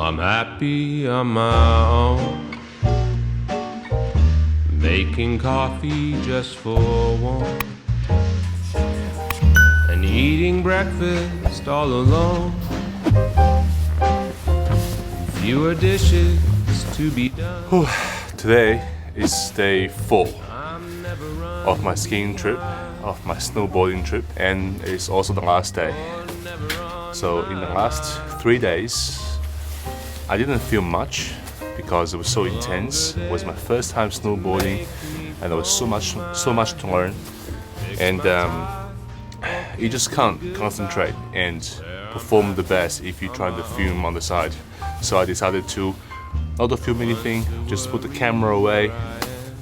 I'm happy on my own, making coffee just for one, and eating breakfast all alone. Fewer dishes to be done. Today is day 4 of my skiing trip, of my snowboarding trip, and it's also the last day. So in the last 3 days, I didn't feel much because it was so intense. It was my first time snowboarding, and there was so much to learn, and you just can't concentrate and perform the best if you try to film on the side. So I decided to not to film anything, just put the camera away,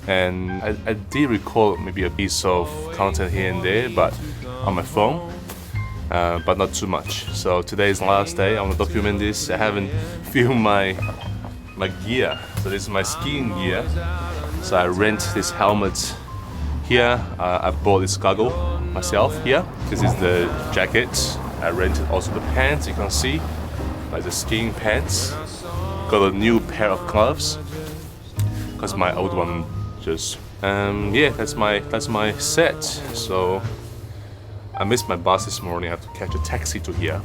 and I did record maybe a piece of content here and there, but on my phone, but not too much. So today is the last day. I want to document this. I haven't filmed my gear. So this is my skiing gear. So I rent this helmet here. I bought this goggle myself here. This is the jacket. I rented also the pants. You can see, like the skiing pants. Got a new pair of gloves because my old one just yeah, that's my set. So I missed my bus this morning. I have to catch a taxi to here,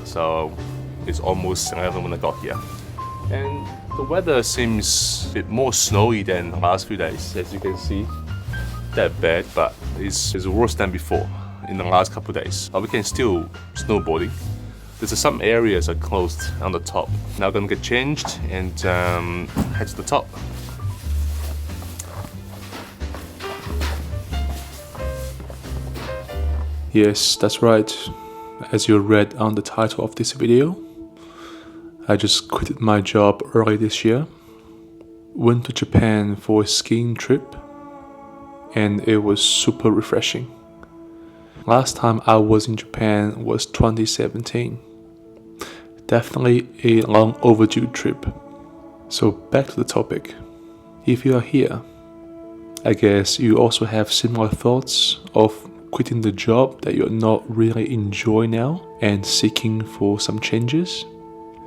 so it's almost 11 when I got here, and the weather seems a bit more snowy than the last few days. As you can see, that bad, but it's worse than before in the last couple of days. But we can still snowboarding. There's some areas are closed on the top. Now I'm gonna get changed and head to the top. Yes, that's right. As you read on the title of this video, I just quit my job early this year. Went to Japan for a skiing trip, and it was super refreshing. Last time I was in Japan was 2017. Definitely a long overdue trip. So back to the topic. If you are here, I guess you also have similar thoughts of quitting the job that you're not really enjoying now and seeking for some changes.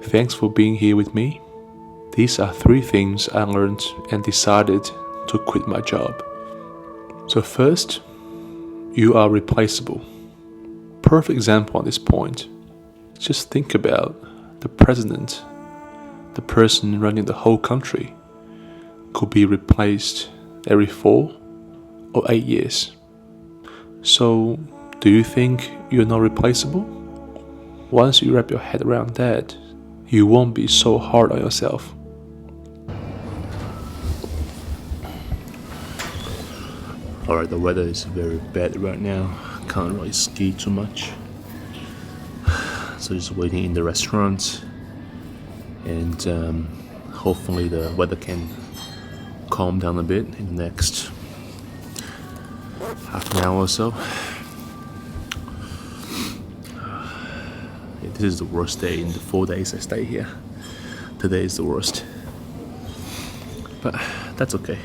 Thanks for being here with me. These are 3 things I learned and decided to quit my job. So first, you are replaceable. Perfect example on this point. Just think about the president, the person running the whole country, could be replaced every 4 or 8 years. So, do you think you're not replaceable? Once you wrap your head around that, you won't be so hard on yourself. Alright, the weather is very bad right now. Can't really ski too much. So just waiting in the restaurant, and hopefully the weather can calm down a bit in the next half an hour or so. This is the worst day in the 4 days I stay here. Today is the worst, but that's okay.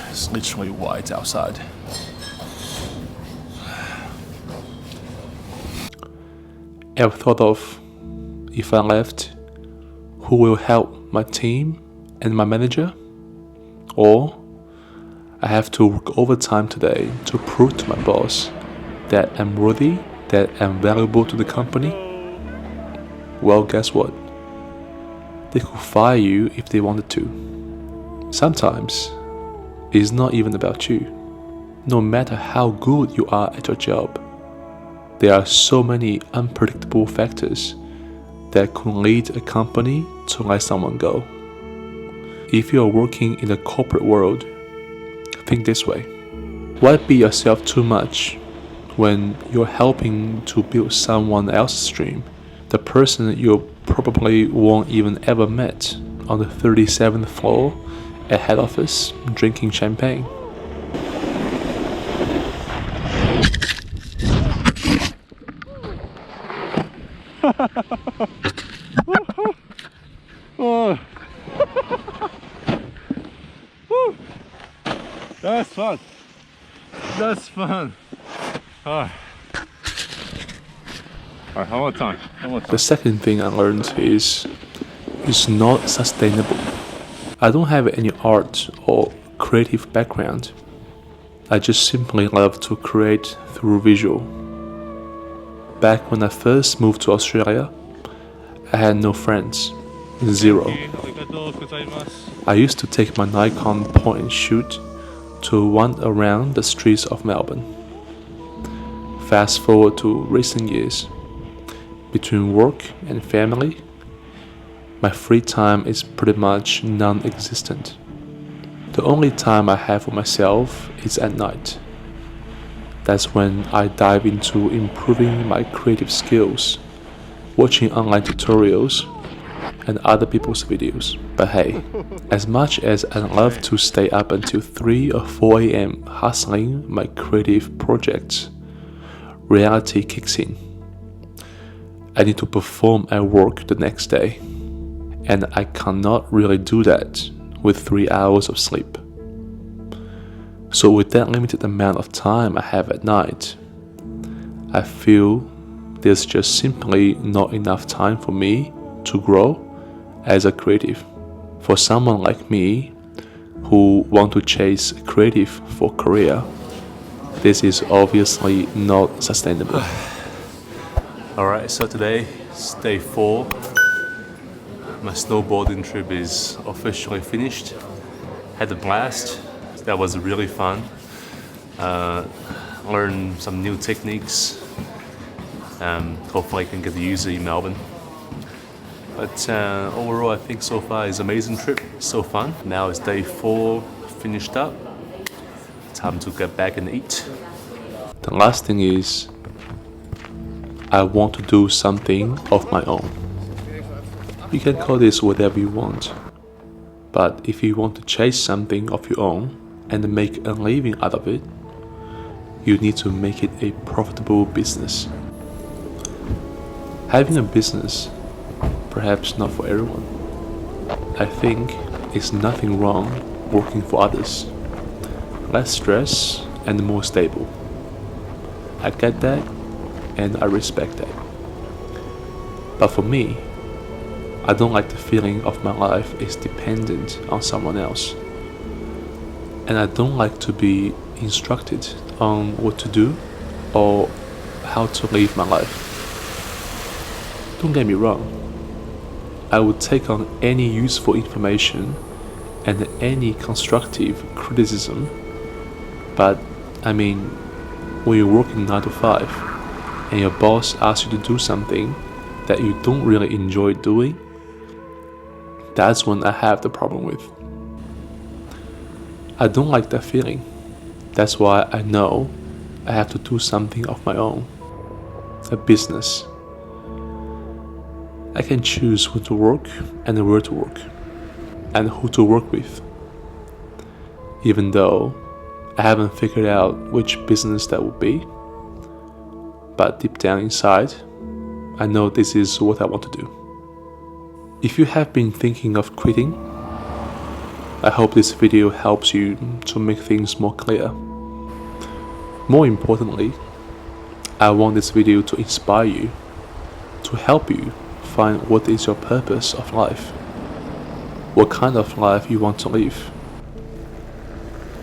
It's literally white outside. I've thought of, if I left, who will help my team and my manager? Or I have to work overtime today to prove to my boss that I'm worthy, that I'm valuable to the company. Well, guess what? They could fire you if they wanted to. Sometimes it's not even about you. No matter how good you are at your job, there are so many unpredictable factors that could lead a company to let someone go. If you are working in the corporate world, think this way. Why beat yourself too much when you're helping to build someone else's dream? The person you probably won't even ever met on the 37th floor at head office drinking champagne. Oh. That's fun. That's fun. Oh. Alright, one more time. One more The time. second thing I learned is it's not sustainable. I don't have any art or creative background. I just simply love to create through visual. Back when I first moved to Australia, I had no friends. Zero. I used to take my Nikon point and shoot to wander around the streets of Melbourne. Fast forward to recent years. Between work and family, my free time is pretty much non-existent. The only time I have for myself is at night. That's when I dive into improving my creative skills, watching online tutorials and other people's videos. But hey, as much as I love to stay up until 3 or 4 a.m. hustling my creative projects, reality kicks in. I need to perform at work the next day, and I cannot really do that with 3 hours of sleep. So with that limited amount of time I have at night, I feel there's just simply not enough time for me to grow as a creative. For someone like me who want to chase creative for career, this is obviously not sustainable. Alright, so today is day 4. My snowboarding trip is officially finished. Had a blast. That was really fun. Learned some new techniques. Hopefully I can get to use it in Melbourne. But overall I think so far it's an amazing trip. So fun. Now it's day 4 finished up. Time to get back and eat. The last thing is, I want to do something of my own. You can call this whatever you want, but if you want to chase something of your own and make a living out of it, you need to make it a profitable business. Having a business, perhaps not for everyone. I think it's nothing wrong working for others. Less stress and more stable. I get that and I respect that. But for me, I don't like the feeling of my life is dependent on someone else. And I don't like to be instructed on what to do or how to live my life. Don't get me wrong, I would take on any useful information and any constructive criticism, but I mean, when you're working 9 to 5 and your boss asks you to do something that you don't really enjoy doing, that's when I have the problem with. I don't like that feeling. That's why I know I have to do something of my own. A business. I can choose when to work and where to work, and who to work with. Even though I haven't figured out which business that would be, but deep down inside, I know this is what I want to do. If you have been thinking of quitting, I hope this video helps you to make things more clear. More importantly, I want this video to inspire you, to help you find what is your purpose of life, what kind of life you want to live.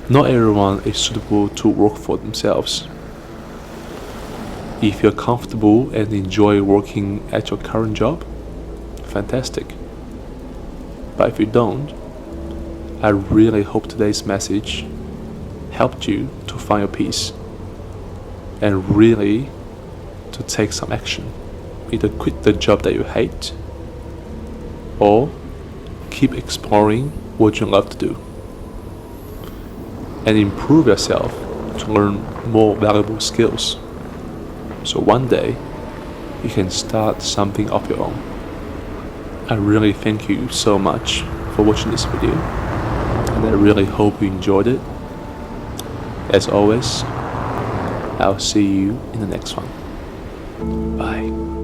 Not everyone is suitable to work for themselves. If you're comfortable and enjoy working at your current job, fantastic. But if you don't, I really hope today's message helped you to find your peace and really to take some action. Either quit the job that you hate or keep exploring what you love to do and improve yourself to learn more valuable skills, so one day you can start something of your own. I really thank you so much for watching this video, and I really hope you enjoyed it. As always, I'll see you in the next one. Bye.